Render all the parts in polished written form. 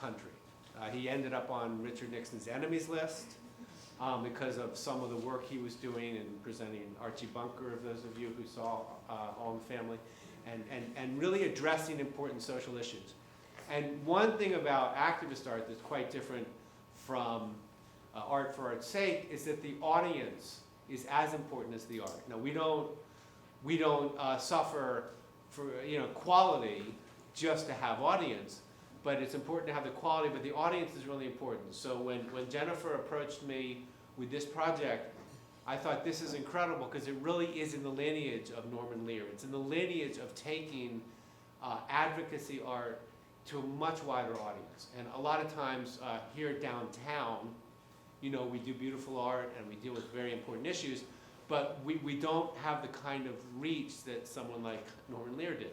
country. He ended up on Richard Nixon's enemies list because of some of the work he was doing in presenting Archie Bunker, of those of you who saw All in the Family, and really addressing important social issues. And one thing about activist art that's quite different from art for art's sake is that the audience is as important as the art. Now, we don't suffer for quality just to have audience, but it's important to have the quality, but the audience is really important. So when Jennifer approached me with this project, I thought this is incredible because it really is in the lineage of Norman Lear. It's in the lineage of taking advocacy art to a much wider audience. And a lot of times here downtown, we do beautiful art and we deal with very important issues, but we don't have the kind of reach that someone like Norman Lear did.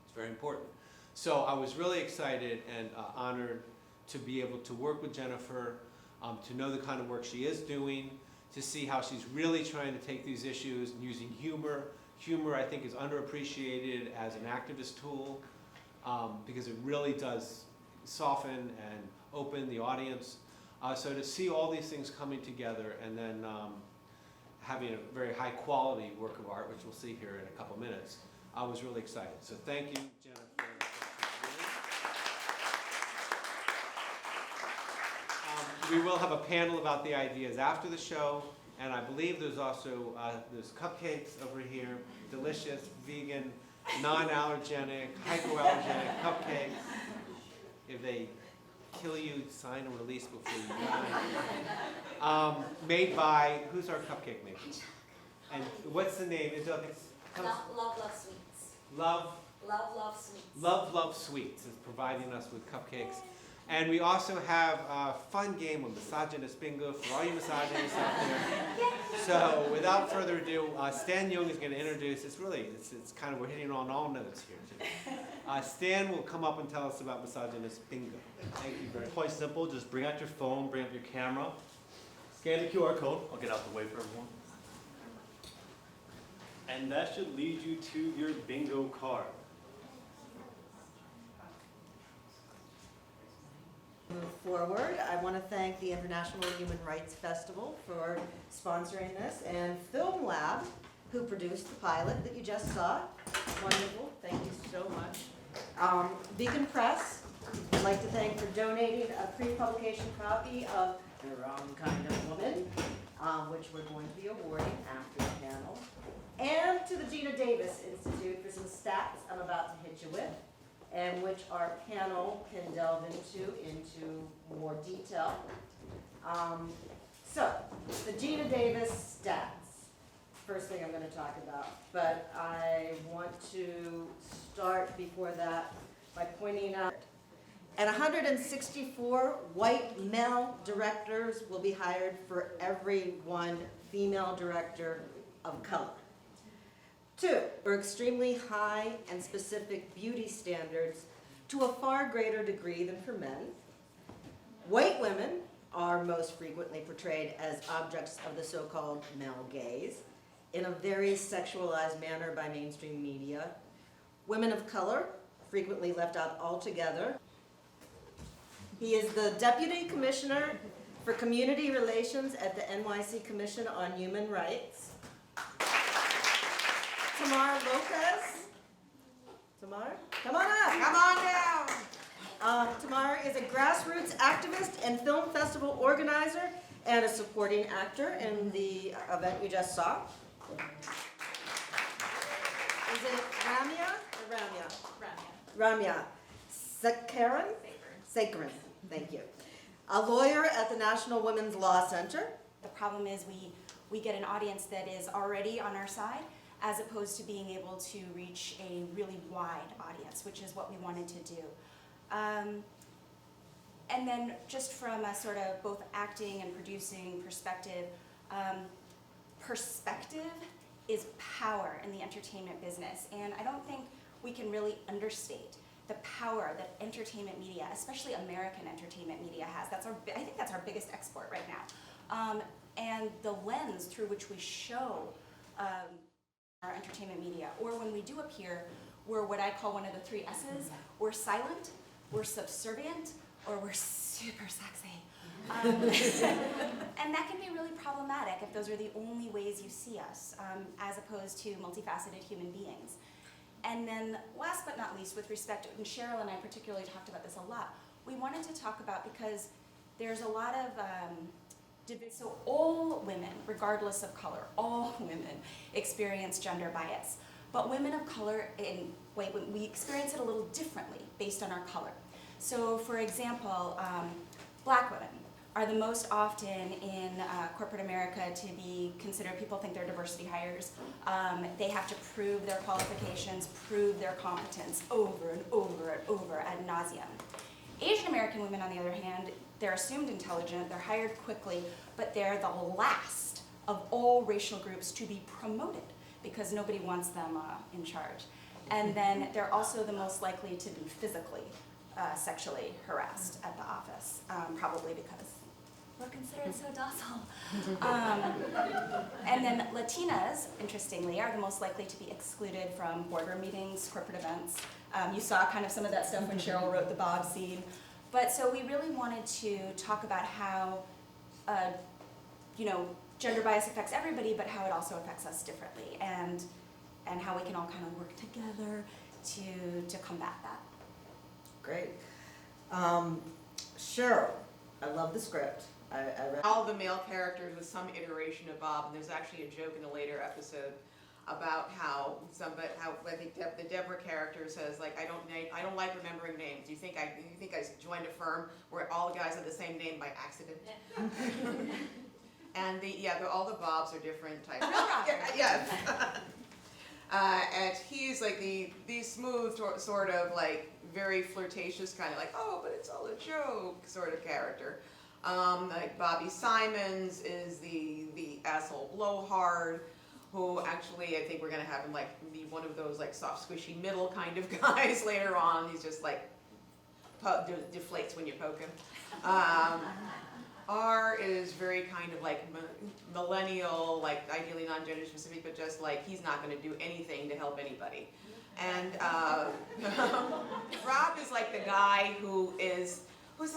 It's very important. So I was really excited and honored to be able to work with Jennifer, to know the kind of work she is doing, to see how she's really trying to take these issues and using humor. Humor, I think, is underappreciated as an activist tool because it really does soften and open the audience. So to see all these things coming together and then having a very high quality work of art, which we'll see here in a couple minutes, I was really excited. So thank you, Jennifer. We will have a panel about the ideas after the show, and I believe there's also there's cupcakes over here, delicious, vegan, non-allergenic, hypoallergenic cupcakes. If they kill you, sign a release before you die. Made by, who's our cupcake maker? And what's the name? Love Sweets. Love Sweets. Love Sweets is providing us with cupcakes. And we also have a fun game of misogynist bingo for all you misogynists out there. So without further ado, Stan Jung is going to introduce, it's kind of, we're hitting on all notes here today. Stan will come up and tell us about misogynist bingo. Thank you very much. Quite simple, just bring out your phone, bring up your camera, scan the QR code, I'll get out the way for everyone. And that should lead you to your bingo card. Move forward. I want to thank the International Human Rights Festival for sponsoring this, and Film Lab, who produced the pilot that you just saw. Wonderful. Thank you so much. Beacon Press, I'd like to thank for donating a pre-publication copy of The Wrong Kind of Woman, which we're going to be awarding after the panel. And to the Gina Davis Institute for some stats I'm about to hit you with, and which our panel can delve into more detail. So, the Gina Davis stats, first thing I'm going to talk about, but I want to start before that by pointing out, and 164 white male directors will be hired for every one female director of color. 2, for extremely high and specific beauty standards to a far greater degree than for men. White women are most frequently portrayed as objects of the so-called male gaze in a very sexualized manner by mainstream media. Women of color, frequently left out altogether. He is the Deputy Commissioner for Community Relations at the NYC Commission on Human Rights. Tamar Lopez. Tamar? Come on up. Come on down. Tamar is a grassroots activist and film festival organizer and a supporting actor in the event you just saw. Is it Ramya or Ramya? Ramya Sekaran? Sekaran, thank you. A lawyer at the National Women's Law Center. The problem is we get an audience that is already on our side, as opposed to being able to reach a really wide audience, which is what we wanted to do. And then just from a sort of both acting and producing perspective, perspective is power in the entertainment business. And I don't think we can really understate the power that entertainment media, especially American entertainment media, has. I think that's our biggest export right now. And the lens through which we show our entertainment media, or when we do appear, we're what I call one of the 3 S's. We're silent, we're subservient, or we're super sexy. And that can be really problematic if those are the only ways you see us, as opposed to multifaceted human beings. And then last but not least, with respect to, and Cheryl and I particularly talked about this a lot, we wanted to talk about, because there's a lot of so all women, regardless of color, all women experience gender bias. But women of color, we experience it a little differently based on our color. So for example, black women are the most often in corporate America to be considered, people think they're diversity hires. They have to prove their qualifications, prove their competence over and over and over ad nauseum. Asian American women, on the other hand, they're assumed intelligent, they're hired quickly, but they're the last of all racial groups to be promoted because nobody wants them in charge. And then they're also the most likely to be physically, sexually harassed at the office, probably because we're considered so docile. And then Latinas, interestingly, are the most likely to be excluded from boardroom meetings, corporate events. You saw kind of some of that stuff when Cheryl wrote the Bob scene. But so we really wanted to talk about how, gender bias affects everybody, but how it also affects us differently, and how we can all kind of work together to combat that. Great. Cheryl, I love the script. I read all the male characters with some iteration of Bob, and there's actually a joke in a later episode about how I think the Deborah character says, like, I don't like remembering names. You think I joined a firm where all the guys have the same name by accident? And all the Bobs are different types. Yeah. And he's like the smooth sort of like very flirtatious kind of like, oh, but it's all a joke sort of character. Like Bobby Simons is the asshole blowhard, who actually I think we're gonna have him like be one of those like soft squishy middle kind of guys later on. He's just like deflates when you poke him. R is very kind of like millennial, like ideally non-gender specific, but just like he's not going to do anything to help anybody. And Rob is like the guy who's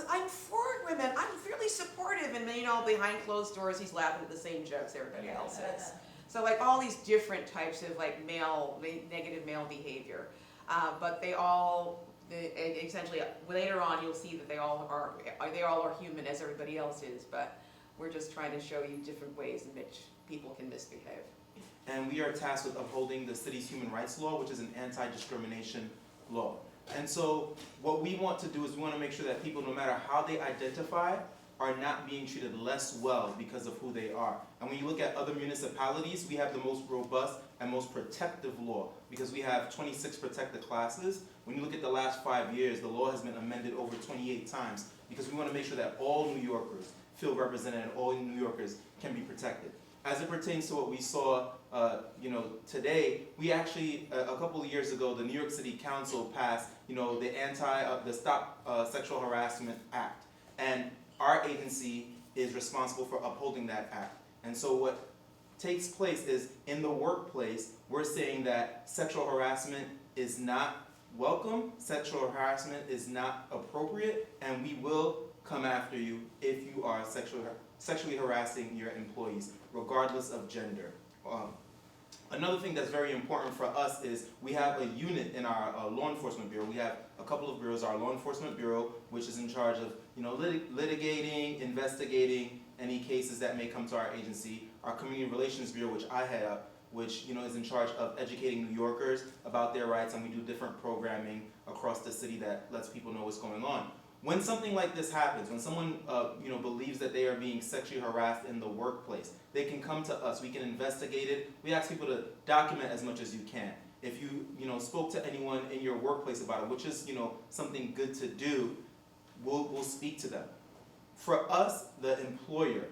I'm for women, I'm really supportive, and behind closed doors he's laughing at the same jokes everybody else is. So like all these different types of like negative male behavior, but they all. Essentially, later on, you'll see that they all are human as everybody else is, but we're just trying to show you different ways in which people can misbehave. And we are tasked with upholding the city's human rights law, which is an anti-discrimination law. And so what we want to do is we want to make sure that people, no matter how they identify, are not being treated less well because of who they are. And when you look at other municipalities, we have the most robust and most protective law because we have 26 protected classes. When you look at the last 5 years, the law has been amended over 28 times because we want to make sure that all New Yorkers feel represented and all New Yorkers can be protected. As it pertains to what we saw today, we actually, a couple of years ago, the New York City Council passed the Stop Sexual Harassment Act. And our agency is responsible for upholding that act. And so what takes place is in the workplace, we're saying that sexual harassment is not welcome, sexual harassment is not appropriate, and we will come after you if you are sexually harassing your employees, regardless of gender. Another thing that's very important for us is we have a unit in our law enforcement bureau. We have a couple of bureaus. Our law enforcement bureau, which is in charge of litigating, investigating any cases that may come to our agency. Our community relations bureau, which I head up, which is in charge of educating New Yorkers about their rights, and we do different programming across the city that lets people know what's going on. When something like this happens, when someone believes that they are being sexually harassed in the workplace, they can come to us. We can investigate it. We ask people to document as much as you can. If you spoke to anyone in your workplace about it, which is something good to do, we'll speak to them. For us, the employer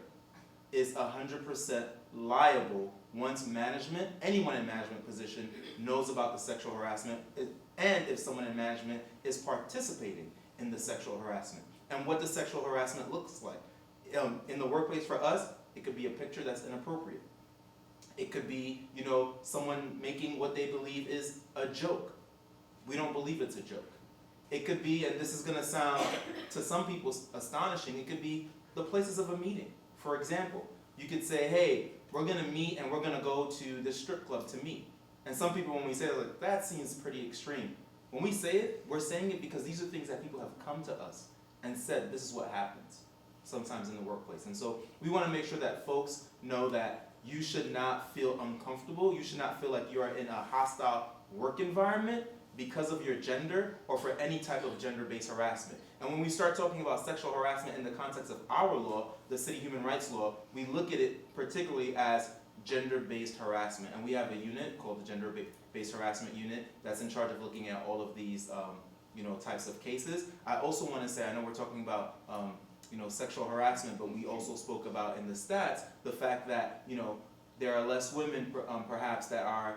is 100% liable once management, anyone in management position, knows about the sexual harassment, and if someone in management is participating in the sexual harassment. And what the sexual harassment looks like. In the workplace for us, it could be a picture that's inappropriate. It could be, someone making what they believe is a joke. We don't believe it's a joke. It could be, and this is gonna sound to some people astonishing, it could be the places of a meeting. For example, you could say, hey, we're gonna meet and we're gonna go to this strip club to meet. And some people, when we say it, like, that seems pretty extreme. When we say it, we're saying it because these are things that people have come to us and said, this is what happens sometimes in the workplace. And so we wanna make sure that folks know that you should not feel uncomfortable, you should not feel like you are in a hostile work environment because of your gender or for any type of gender-based harassment. And when we start talking about sexual harassment in the context of our law, the City Human Rights Law, we look at it particularly as gender-based harassment. And we have a unit called the Gender-Based Harassment Unit that's in charge of looking at all of these types of cases. I also want to say, I know we're talking about sexual harassment, but we also spoke about in the stats the fact that there are less women perhaps that are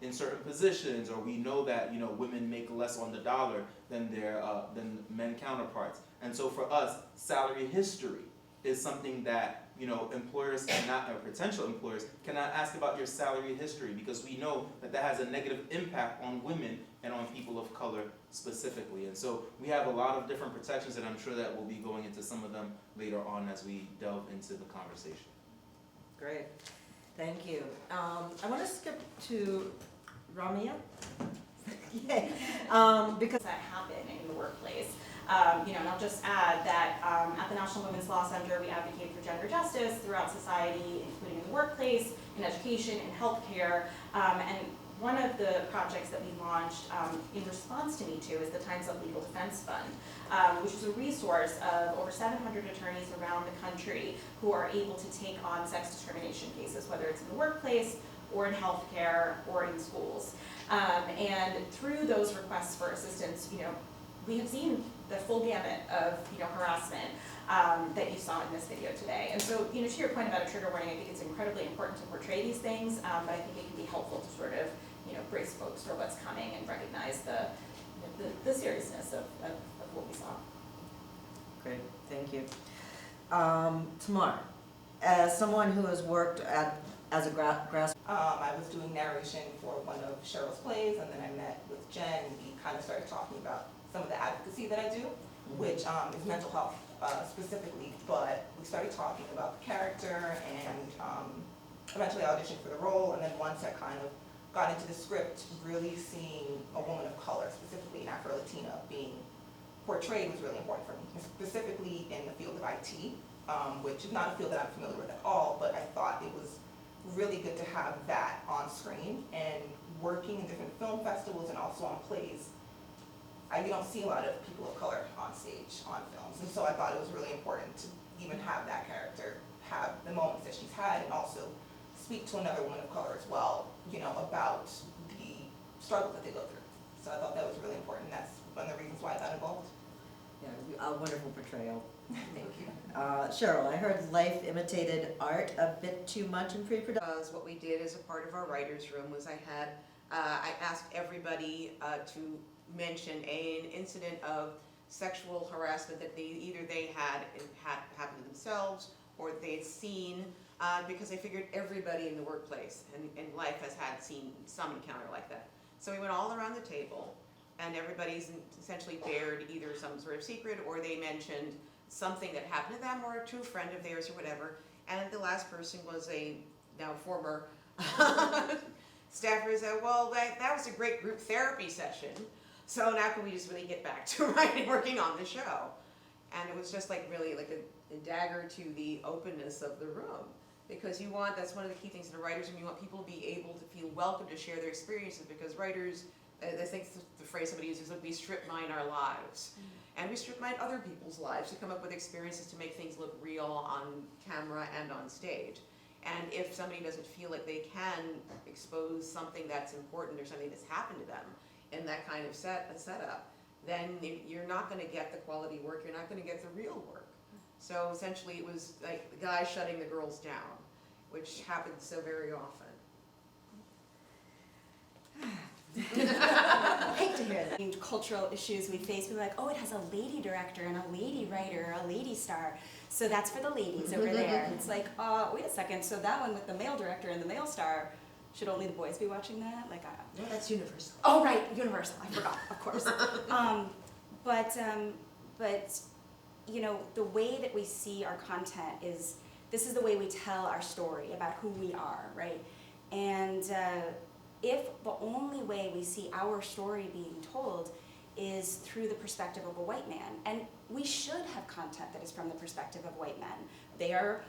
in certain positions, or we know that women make less on the dollar than their men counterparts. And so for us, salary history is something that employers cannot, or potential employers cannot ask about your salary history, because we know that that has a negative impact on women and on people of color specifically. And so we have a lot of different protections, and I'm sure that we'll be going into some of them later on as we delve into the conversation. Great, thank you. I want to skip to Ramya. Yay. Because that happen in the workplace. And I'll just add that at the National Women's Law Center, we advocate for gender justice throughout society, including in the workplace, in education, in healthcare. And one of the projects that we launched in response to Me Too is the Time's Up Legal Defense Fund, which is a resource of over 700 attorneys around the country who are able to take on sex discrimination cases, whether it's in the workplace or in healthcare or in schools. And through those requests for assistance, we have seen the full gamut of harassment that you saw in this video today. And so, to your point about a trigger warning, I think it's incredibly important to portray these things, but I think it can be helpful to sort of, brace folks for what's coming and recognize the seriousness of what we saw. Great, thank you. Tamar, as someone who has worked as a grass. I was doing narration for one of Cheryl's plays, and then I met with Jen, and we kind of started talking about some of the advocacy that I do, which is mental health specifically, but we started talking about the character, and eventually I auditioned for the role, and then once I kind of got into the script, really seeing a woman of color, specifically an Afro-Latina, being portrayed was really important for me, specifically in the field of IT, which is not a field that I'm familiar with at all, but I thought it was really good to have that on screen. And working in different film festivals and also on plays, you don't see a lot of people of color on stage, on films, and so I thought it was really important to even have that character have the moments that she's had, and also speak to another woman of color as well, about the struggle that they go through. So I thought that was really important, and that's one of the reasons why I got involved. Yeah, a wonderful portrayal. Thank you. Cheryl, I heard life imitated art a bit too much in pre-production. Because what we did as a part of our writer's room was I asked everybody to mention an incident of sexual harassment that they had happened to themselves or that they had seen, because I figured everybody in the workplace and in life has seen some encounter like that. So we went all around the table, and everybody's essentially bared either some sort of secret, or they mentioned something that happened to them or to a friend of theirs or whatever. And the last person was a now former staffer. Said, well, that was a great group therapy session. So now can we just really get back to working on the show? And it was just really like a dagger to the openness of the room. Because that's one of the key things in a writer's room, you want people to be able to feel welcome to share their experiences, because writers, I think the phrase somebody uses, we strip mine our lives. And we strip mine other people's lives to come up with experiences to make things look real on camera and on stage. And if somebody doesn't feel like they can expose something that's important or something that's happened to them in that kind of setup, then you're not going to get the quality work, you're not going to get the real work. So essentially it was like the guy shutting the girls down, which happens so very often. I hate to hear that. Cultural issues we face, we're like, oh, it has a lady director and a lady writer, a lady star, so that's for the ladies over there. It's like, wait a second, so that one with the male director and the male star, should only the boys be watching that? No, that's Universal. Oh, right, Universal, I forgot, of course. But you know, the way that we see our content is, this is the way we tell our story about who we are, right? And if the only way we see our story being told is through the perspective of a white man, and we should have content that is from the perspective of white men. They are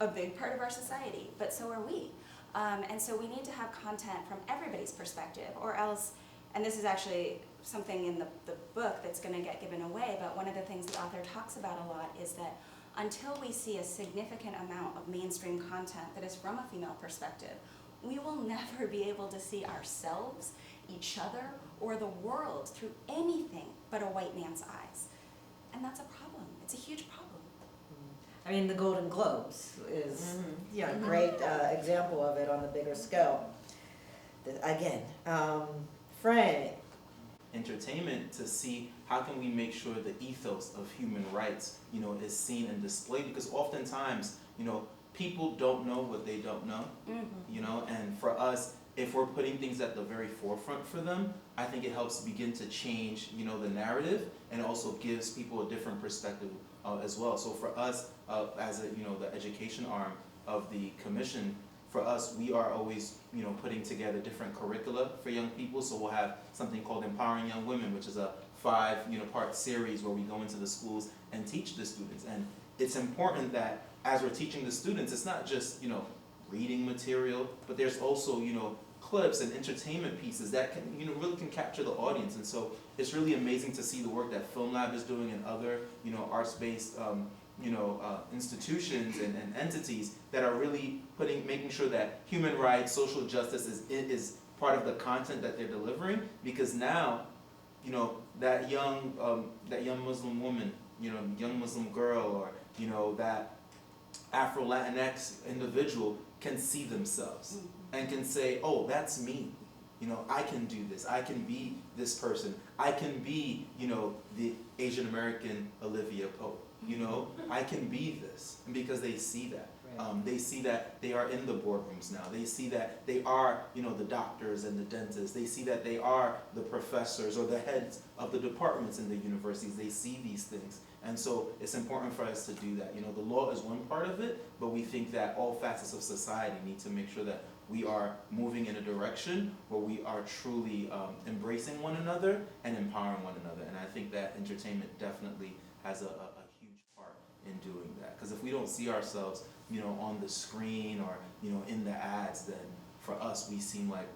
a big part of our society, but so are we. And so we need to have content from everybody's perspective, or else, and this is actually something in the book that's going to get given away, but one of the things the author talks about a lot is that until we see a significant amount of mainstream content that is from a female perspective, we will never be able to see ourselves, each other, or the world through anything but a white man's eyes. And that's a problem. It's a huge problem. I mean, the Golden Globes is a great example of it on the bigger scale. Again, Frank. Entertainment to see how can we make sure the ethos of human rights, you know, is seen and displayed, because oftentimes, you know, people don't know what they don't know, you know, and for us, if we're putting things at the very forefront for them, I think it helps begin to change, you know, the narrative, and also gives people a different perspective as well. So for us, as a, you know, the education arm of the commission, for us, we are always, you know, putting together different curricula for young people. So we'll have something called Empowering Young Women, which is a 5, you know, part series where we go into the schools and teach the students. And it's important that as we're teaching the students, it's not just, you know, reading material, but there's also, you know, clips and entertainment pieces that can, you know, really can capture the audience. And so it's really amazing to see the work that Film Lab is doing and other, you know, arts-based institutions and entities that are really making sure that human rights, social justice is part of the content that they're delivering, because now, you know, that young Muslim woman, you know, young Muslim girl, or, you know, that Afro-Latinx individual can see themselves and can say, oh, that's me. You know, I can do this. I can be this person. I can be, you know, the Asian American Olivia Pope. You know, I can be this. And because they see that. They see that they are in the boardrooms now. They see that they are, you know, the doctors and the dentists. They see that they are the professors or the heads of the departments in the universities. They see these things. And so it's important for us to do that. You know, the law is one part of it, but we think that all facets of society need to make sure that we are moving in a direction where we are truly embracing one another and empowering one another. And I think that entertainment definitely has a huge part in doing that. Because if we don't see ourselves, you know, on the screen or, you know, in the ads, then for us, we seem like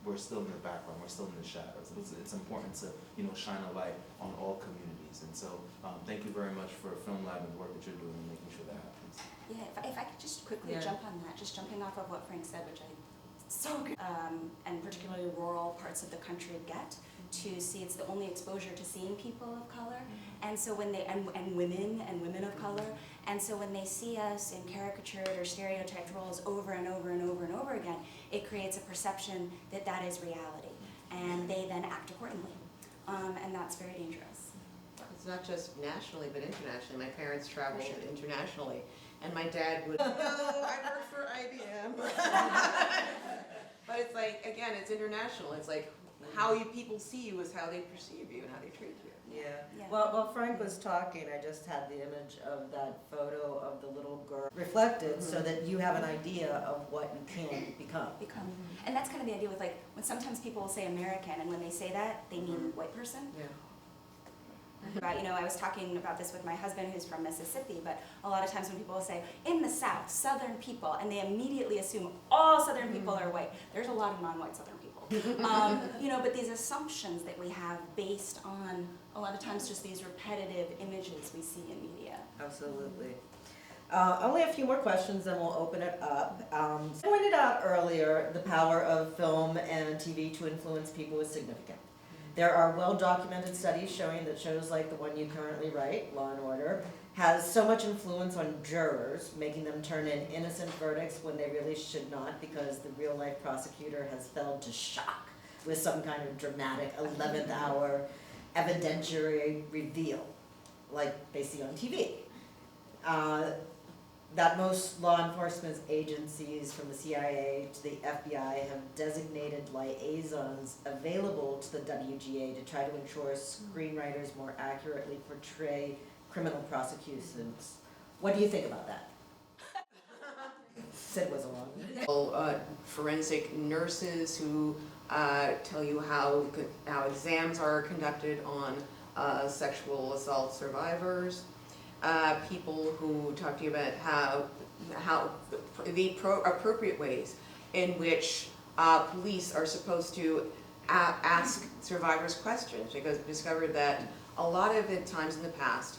we're still in the background, we're still in the shadows. It's important to, you know, shine a light on all communities. And so thank you very much for Film Lab and the work that you're doing and making sure that happens. Yeah, if I could just quickly jump on that, just jumping off of what Frank said, which I think is so good, and particularly rural parts of the country get to see, it's the only exposure to seeing people of color, and so when they, and women of color, and so when they see us in caricatured or stereotyped roles over and over and over and over again, it creates a perception that that is reality, and they then act accordingly, and that's very dangerous. It's not just nationally, but internationally. My parents traveled internationally, and my dad would. No, I work for IBM. But it's like, again, it's international. It's like how people see you is how they perceive you and how they treat you. Yeah. Well, while Frank was talking, I just had the image of that photo of the little girl reflected, so that you have an idea of what you can become. And that's kind of the idea with, like, when sometimes people will say American, and when they say that, they mean white person. Yeah. About, you know, I was talking about this with my husband who's from Mississippi, but a lot of times when people say, in the South, Southern people, and they immediately assume all Southern people are white. There's a lot of non-white Southern people. You know, but these assumptions that we have based on, a lot of times, just these repetitive images we see in media. Absolutely. Only a few more questions, then we'll open it up. I pointed out earlier the power of film and TV to influence people is significant. There are well-documented studies showing that shows like the one you currently write, Law & Order, has so much influence on jurors, making them turn in innocent verdicts when they really should not, because the real-life prosecutor has failed to shock with some kind of dramatic 11th hour evidentiary reveal, like they see on TV. that most law enforcement agencies from the CIA to the FBI have designated liaisons available to the WGA to try to ensure screenwriters more accurately portray criminal prosecutions. What do you think about that? Sid was along. Forensic nurses who tell you how exams are conducted on sexual assault survivors. People who talk to you about how the appropriate ways in which police are supposed to ask survivors questions, because we discovered that a lot of the times in the past,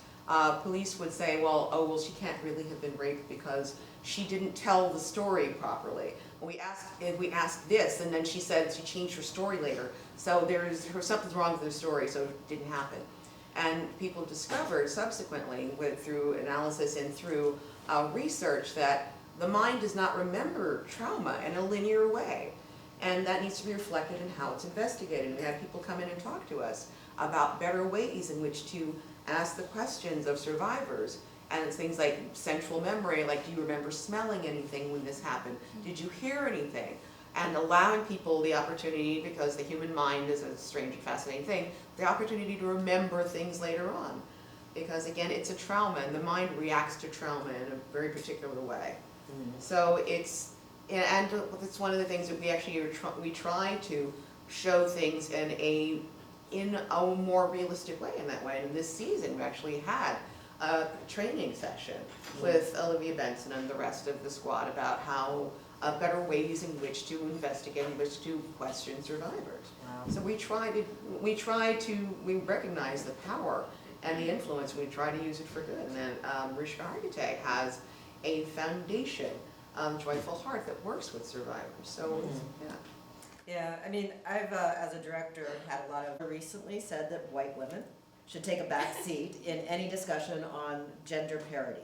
police would say, well, she can't really have been raped because she didn't tell the story properly. We asked this, and then she said she changed her story later, so something's wrong with her story, so it didn't happen. And people discovered subsequently, through analysis and through research, that the mind does not remember trauma in a linear way. And that needs to be reflected in how it's investigated. And we had people come in and talk to us about better ways in which to ask the questions of survivors. And it's things like central memory, like, do you remember smelling anything when this happened? Did you hear anything? And allowing people the opportunity, because the human mind is a strange and fascinating thing, the opportunity to remember things later on. Because again, it's a trauma, and the mind reacts to trauma in a very particular way. Mm-hmm. So it's one of the things that we try to show things in a more realistic way in that way. And this season we actually had a training session with Olivia Benson and the rest of the squad about how better ways in which to investigate, in which to question survivors. Wow. So we recognize the power and the influence, we try to use it for good. And then Rishka Architect has a foundation, Joyful Heart, that works with survivors. So, yeah. Yeah, I mean, I've, as a director, had a lot of, recently said that white women should take a back seat in any discussion on gender parity,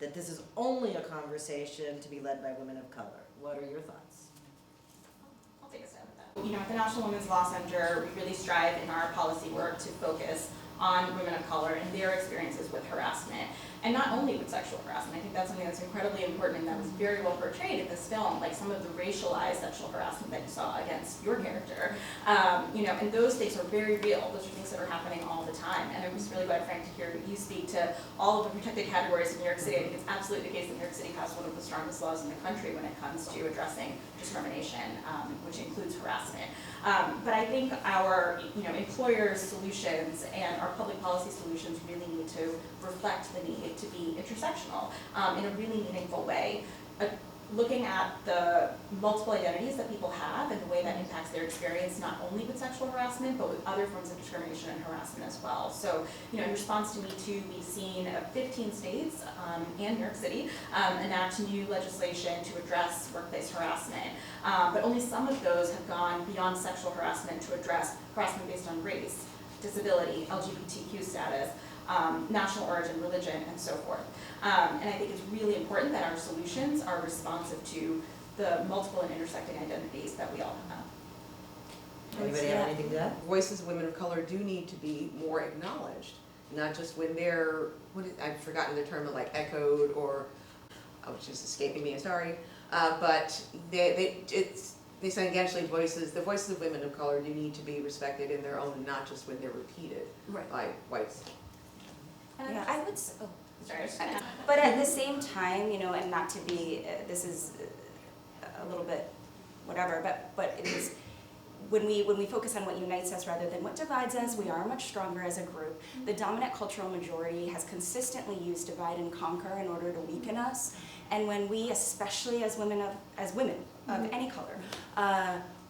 that this is only a conversation to be led by women of color. What are your thoughts? I'll take a stab at that. You know, at the National Women's Law Center, we really strive in our policy work to focus on women of color and their experiences with harassment. And not only with sexual harassment. I think that's something that's incredibly important and that was very well portrayed in this film, like some of the racialized sexual harassment that you saw against your character. You know, and those things are very real. Those are things that are happening all the time. And I was really glad, Frank, to hear you speak to all of the protected categories in New York City. I think it's absolutely the case that New York City has one of the strongest laws in the country when it comes to addressing discrimination, which includes harassment. But I think our employers' solutions and our public policy solutions really need to reflect the need to be intersectional in a really meaningful way. Looking at the multiple identities that people have and the way that impacts their experience, not only with sexual harassment, but with other forms of discrimination and harassment as well. So, in response to Me Too, we've seen 15 states and New York City enact new legislation to address workplace harassment. But only some of those have gone beyond sexual harassment to address harassment based on race, disability, LGBTQ status, national origin, religion, and so forth. And I think it's really important that our solutions are responsive to the multiple and intersecting identities that we all have. Anybody have anything to add? Voices of women of color do need to be more acknowledged, not just when they're, I've forgotten the term, like echoed or, which is escaping me, sorry, but they say actually the voices of women of color do need to be respected in their own, and not just when they're repeated by whites. Yeah, I would. Oh, sorry. But at the same time, and not to be, this is a little bit, whatever. But it is when we focus on what unites us rather than what divides us, we are much stronger as a group. The dominant cultural majority has consistently used divide and conquer in order to weaken us. And when we, especially as women of any color,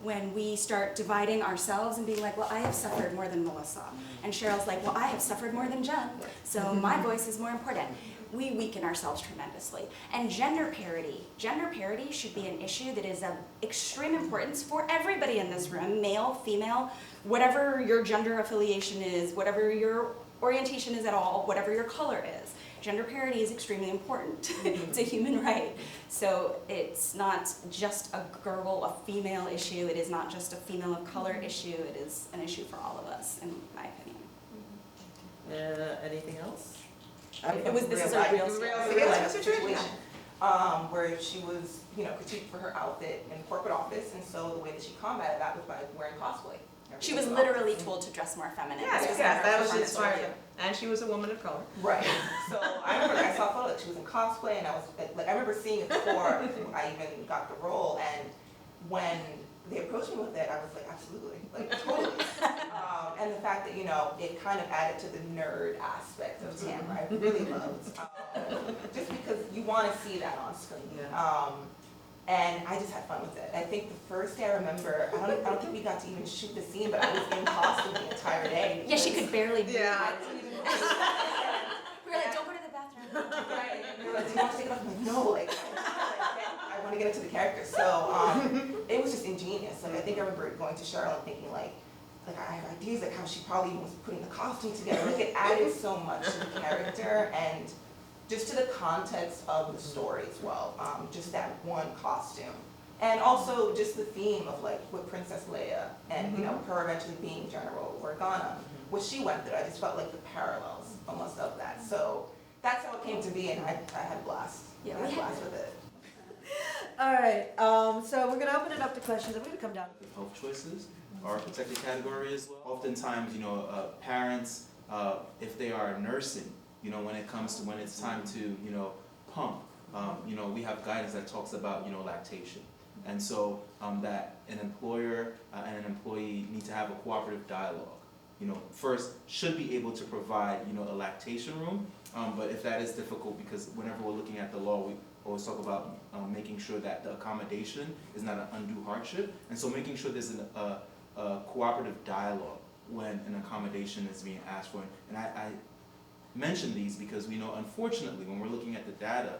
when we start dividing ourselves and being like, well, I have suffered more than Melissa. And Cheryl's like, well, I have suffered more than Jen, so my voice is more important. We weaken ourselves tremendously. And gender parity should be an issue that is of extreme importance for everybody in this room, male, female, whatever your gender affiliation is, whatever your orientation is at all, whatever your color is. Gender parity is extremely important. It's a human right. So it's not just a female issue. It is not just a female of color issue. It is an issue for all of us, in my opinion. Anything else? This is a real situation. where she was, critiqued for her outfit in corporate office, and so the way that she combated that was by wearing cosplay. She was literally told to dress more feminine. Yes, This was yes, in her that was performance inspired. review. And she was a woman of color. Right. So I remember I saw a photo that she was in cosplay, and I was like, I remember seeing it before I even got the role. And when they approached me with it, I was like, absolutely, like totally. And the fact that it kind of added to the nerd aspect of Tamar, I really loved, just because you want to see that on screen. Yeah. And I just had fun with it. I think the first day I remember, I don't think we got to even shoot the scene, but I was in costume the entire day. Yeah, she could barely move. Yeah. We were like, don't go to the bathroom. Right, and they were like, do you want to take it off? I'm like, no, like, I want to get into the character. So it was just ingenious. Like, I think I remember going to Cheryl and thinking like I have ideas like how she probably was putting the costume together. Like it added so much to the character and just to the context of the story as well. Just that one costume. And also just the theme of like with Princess Leia and her eventually being General Organa, what she went through. I just felt like the parallels almost of that. So that's how it came to be, and I had a blast. Yeah, I had a blast with it. All right, so we're gonna open it up to questions. I'm gonna come down. Health choices are a protected category as well. Oftentimes, parents, if they are nursing, when it's time to, pump, we have guidance that talks about, lactation. And so that an employer and an employee need to have a cooperative dialogue. First, should be able to provide, a lactation room, but if that is difficult, because whenever we're looking at the law, we always talk about making sure that the accommodation is not an undue hardship, and so making sure there's a cooperative dialogue when an accommodation is being asked for. And I mention these because we know, unfortunately, when we're looking at the data,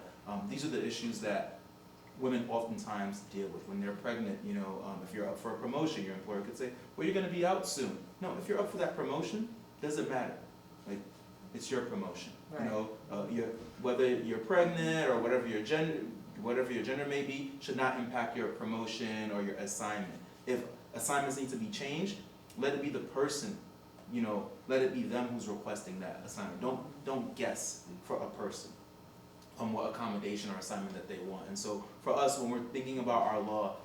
these are the issues that women oftentimes deal with when they're pregnant. If you're up for a promotion, your employer could say, well, you're going to be out soon. No, if you're up for that promotion, doesn't matter. Like, it's your promotion. Right. Whether you're pregnant or whatever your gender may be, should not impact your promotion or your assignment. If assignments need to be changed, let it be the person, let it be them who's requesting that assignment. Don't guess for a person on what accommodation or assignment that they want. And so for us, when we're thinking about our law,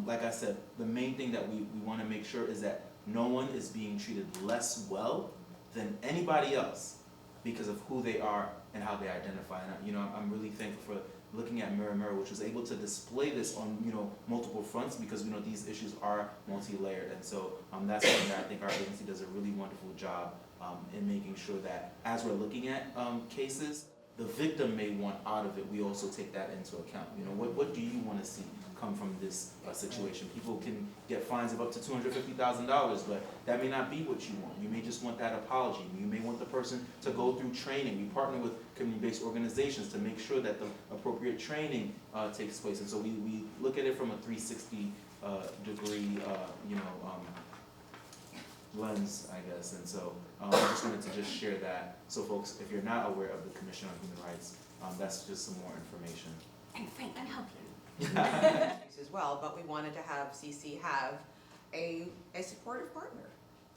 like I said, the main thing that we want to make sure is that no one is being treated less well than anybody else because of who they are and how they identify. And I'm really thankful for looking at Mirror Mirror, which was able to display this on multiple fronts, because these issues are multi-layered. And so that's something that I think our agency does a really wonderful job in making sure that as we're looking at cases, the victim may want out of it, we also take that into account. What do you want to see come from this situation? People can get fines of up to $250,000, but that may not be what you want. You may just want that apology. You may want the person to go through training. We partner with community-based organizations to make sure that the appropriate training takes place. And so we look at it from a 360 degree, lens, I guess. And so I just wanted to just share that. So folks, if you're not aware of the Commission on Human Rights, that's just some more information. And Frank can help you. As well, but we wanted to have CC have a supportive partner,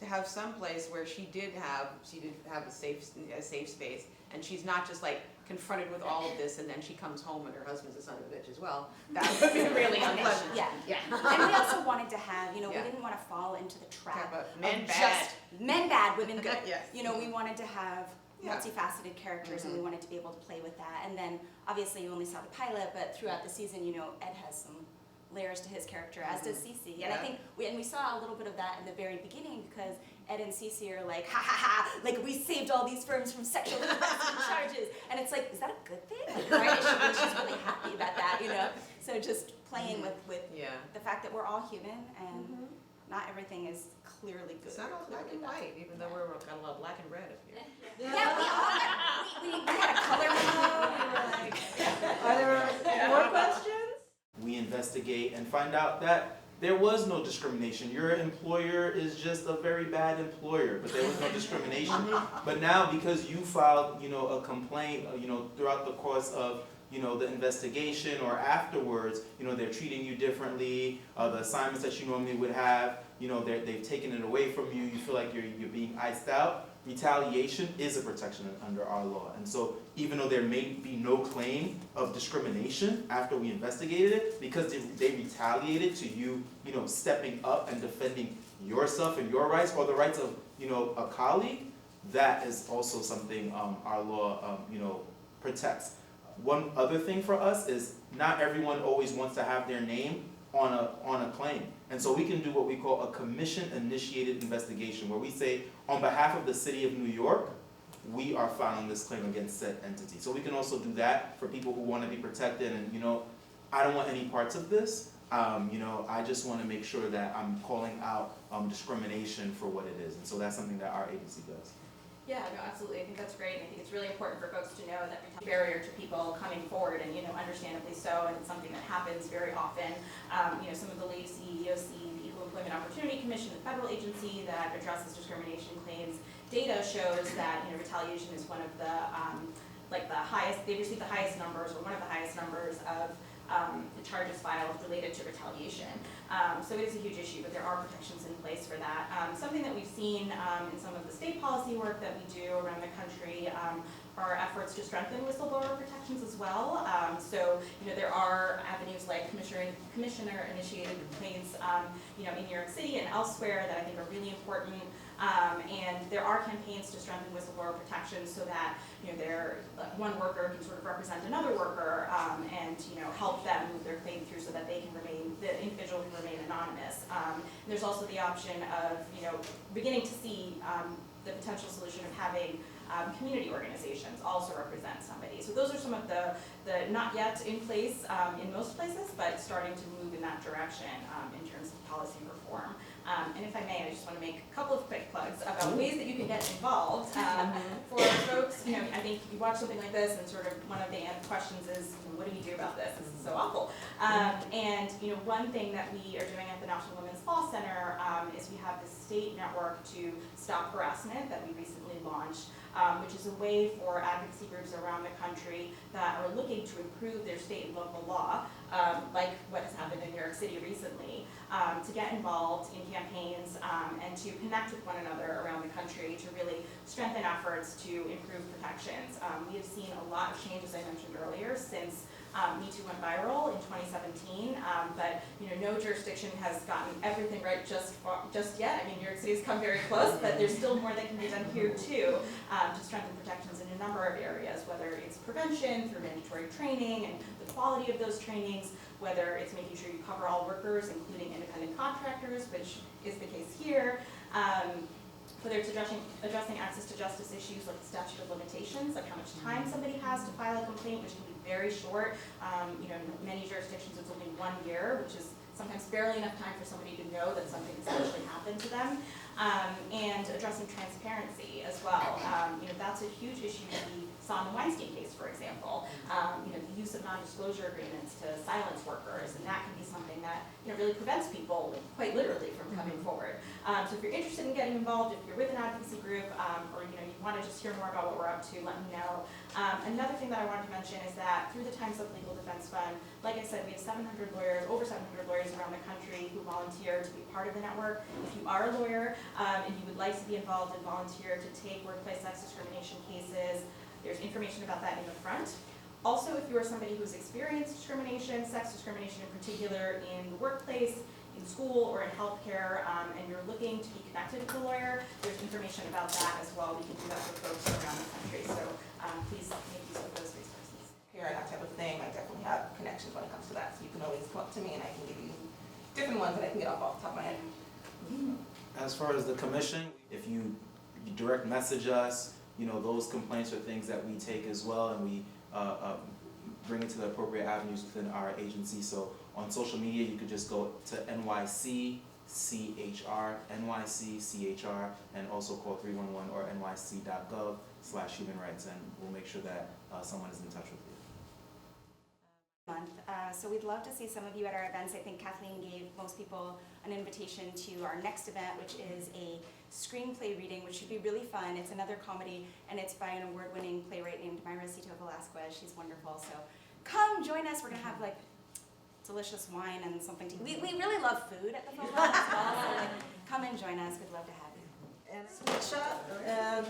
to have some place where she did have a safe space, and she's not just like confronted with all of this and then she comes home and her husband's a son of a bitch as well. That would be really unpleasant. Yeah. And we also wanted to have, we didn't want to fall into the trap of Men bad. just men bad, women good. Yes. We wanted to have multifaceted characters, and we wanted to be able to play with that. And then obviously you only saw the pilot, but throughout the season, Ed has some layers to his character, as does Cece. And I think we saw a little bit of that in the very beginning, because Ed and Cece are like, ha ha ha, like we saved all these firms from sexual harassment charges. And it's like, is that a good thing? Like, right? She's really happy about that, So just playing with the fact that we're all human and not everything is clearly good. It's not all black and white, even though we're got a lot of black and red up here. Yeah, we had a color memo. We were like, Are there more questions? We investigate and find out that there was no discrimination. Your employer is just a very bad employer, but there was no discrimination. But now, because you filed, a complaint, throughout the course of, the investigation or afterwards, they're treating you differently. The assignments that you normally would have, they've taken it away from you. You feel like you're being iced out. retaliation is a protection under our law. And so even though there may be no claim of discrimination after we investigated it, because they retaliated to you, you know, stepping up and defending yourself and your rights or the rights of, you know, a colleague, that is also something our law, you know, protects. One other thing for us is not everyone always wants to have their name on a claim. And so we can do what we call a commission-initiated investigation, where we say, on behalf of the city of New York, we are filing this claim against said entity. So we can also do that for people who want to be protected and, you know, I don't want any parts of this. You know, I just want to make sure that I'm calling out discrimination for what it is. And so that's something that our agency does. Yeah, no, absolutely. I think that's great. And I think it's really important for folks to know that it's a barrier to people coming forward, and, you know, understandably so, and it's something that happens very often. You know, some of the latest EEOC, the Equal Employment Opportunity Commission, the federal agency that addresses discrimination claims, data shows that, you know, retaliation is one of the, like the highest, they receive the highest numbers, or one of the highest numbers of the charges filed related to retaliation. So it is a huge issue, but there are protections in place for that. Something that we've seen in some of the state policy work that we do around the country are efforts to strengthen whistleblower protections as well. So, you know, there are avenues like commissioner-initiated complaints, you know, in New York City and elsewhere that I think are really important. And there are campaigns to strengthen whistleblower protections so that, you know, one worker can sort of represent another worker and, you know, help them move their claim through so that they can remain, the individual can remain anonymous. And there's also the option of, you know, beginning to see the potential solution of having community organizations also represent somebody. So those are some of the not yet in place in most places, but starting to move in that direction in terms of policy reform. And if I may, I just want to make a couple of quick plugs about ways that you can get involved. For folks, you know, I think you watch something like this and sort of one of the questions is, you know, what do we do about this? This is so awful. And, you know, one thing that we are doing at the National Women's Law Center is we have this state network to stop harassment that we recently launched, which is a way for advocacy groups around the country that are looking to improve their state and local law, like what has happened in New York City recently, to get involved in campaigns and to connect with one another around the country to really strengthen efforts to improve protections. We have seen a lot of change, as I mentioned earlier, since Me Too went viral in 2017, but, you know, no jurisdiction has gotten everything right just yet. I mean, New York City has come very close, but there's still more that can be done here too to strengthen protections in a number of areas, whether it's prevention through mandatory training and the quality of those trainings, whether it's making sure you cover all workers, including independent contractors, which is the case here, whether it's addressing access to justice issues like the statute of limitations, like how much time somebody has to file a complaint, which can be very short. You know, in many jurisdictions it's only 1 year, which is sometimes barely enough time for somebody to know that something has actually happened to them. And addressing transparency as well. You know, that's a huge issue that we saw in the Weinstein case, for example. You know, the use of non-disclosure agreements to silence workers, and that can be something that, you know, really prevents people, quite literally, from coming forward. So if you're interested in getting involved, if you're with an advocacy group, or, you know, you want to just hear more about what we're up to, let me know. Another thing that I wanted to mention is that through the Times Up Legal Defense Fund, like I said, we have 700 lawyers, over 700 lawyers around the country who volunteer to be part of the network. If you are a lawyer and you would like to be involved and volunteer to take workplace sex discrimination cases, there's information about that in the front. Also, if you are somebody who's experienced discrimination, sex discrimination in particular, in the workplace, in school, or in healthcare, and you're looking to be connected with a lawyer, there's information about that as well. We can do that for folks around the country. So please make use of those resources. Here, that type of thing, I definitely have connections when it comes to that. So you can always come up to me and I can give you different ones that I can get off the top of my head. As far as the commission, if you direct message us, you know, those complaints are things that we take as well, and we bring it to the appropriate avenues within our agency. So on social media, you could just go to NYC CHR, and also call 311 or nyc.gov/human-rights, and we'll make sure that someone is in touch with you. So we'd love to see some of you at our events. I think Kathleen gave most people an invitation to our next event, which is a screenplay reading, which should be really fun. It's another comedy, and it's by an award-winning playwright named Velasquez. She's wonderful. So come join us. We're gonna have like delicious wine and something to eat. We really love food at the film festival, so like, come and join us. We'd love to have you. And Speed shot and